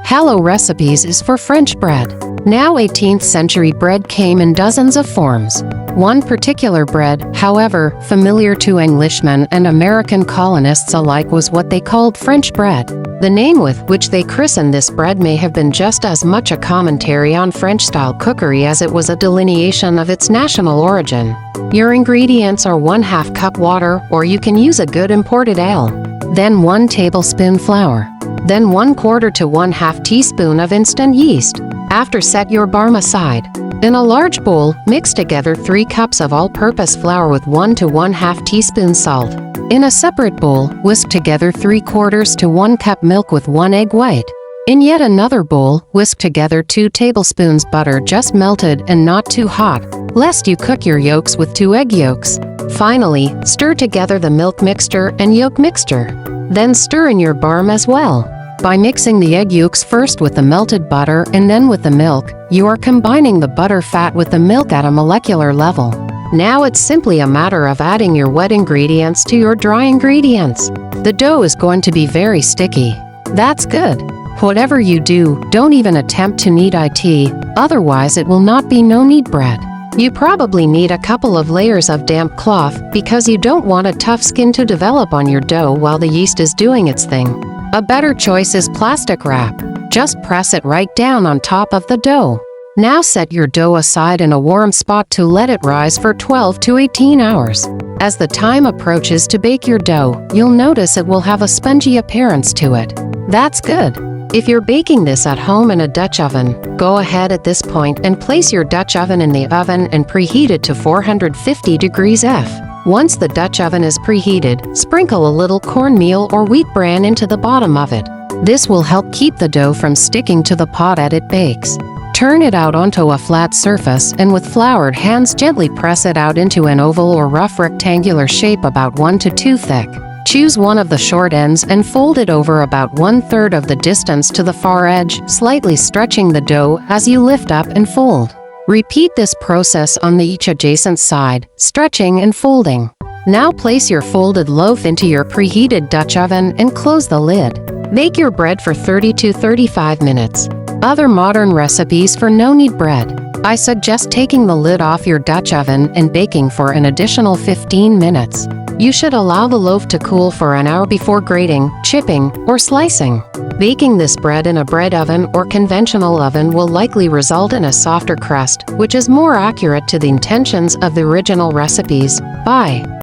Hello Recipes is for French bread. Now 18th century bread came in dozens of forms. One particular bread, however, familiar to Englishmen and American colonists alike, was what they called French bread. The name with which they christened this bread may have been just as much a commentary on French-style cookery as it was a delineation of its national origin. Your ingredients are 1/2 cup water, or you can use a good imported ale. Then 1 tablespoon flour. Then 1/4 to 1/2 teaspoon of instant yeast. After, set your barm aside. In a large bowl, mix together 3 cups of all-purpose flour with 1 to 1/2 teaspoon salt. In a separate bowl, whisk together 3/4 to 1 cup milk with 1 egg white. In yet another bowl, whisk together 2 tablespoons butter just melted and not too hot, lest you cook your yolks with 2 egg yolks. Finally, stir together the milk mixture and yolk mixture. Then stir in your barm as well. By mixing the egg yolks first with the melted butter and then with the milk, you are combining the butter fat with the milk at a molecular level. Now it's simply a matter of adding your wet ingredients to your dry ingredients. The dough is going to be very sticky. That's good. Whatever you do, don't even attempt to knead it, otherwise it will not be no-knead bread. You probably need a couple of layers of damp cloth because you don't want a tough skin to develop on your dough while the yeast is doing its thing. A better choice is plastic wrap. Just press it right down on top of the dough. Now set your dough aside in a warm spot to let it rise for 12 to 18 hours. As the time approaches to bake your dough, you'll notice it will have a spongy appearance to it. That's good. If you're baking this at home in a Dutch oven, go ahead at this point and place your Dutch oven in the oven and preheat it to 450 degrees F. Once the Dutch oven is preheated, sprinkle a little cornmeal or wheat bran into the bottom of it. This will help keep the dough from sticking to the pot as it bakes. Turn it out onto a flat surface and with floured hands gently press it out into an oval or rough rectangular shape about 1 to 2 thick. Choose one of the short ends and fold it over about 1/3 of the distance to the far edge, slightly stretching the dough as you lift up and fold. Repeat this process on each adjacent side, stretching and folding. Now place your folded loaf into your preheated Dutch oven and close the lid. Bake your bread for 30 to 35 minutes. Other modern recipes for no-knead bread. I suggest taking the lid off your Dutch oven and baking for an additional 15 minutes. You should allow the loaf to cool for an hour before grating, chipping, or slicing. Baking this bread in a bread oven or conventional oven will likely result in a softer crust, which is more accurate to the intentions of the original recipes. Bye.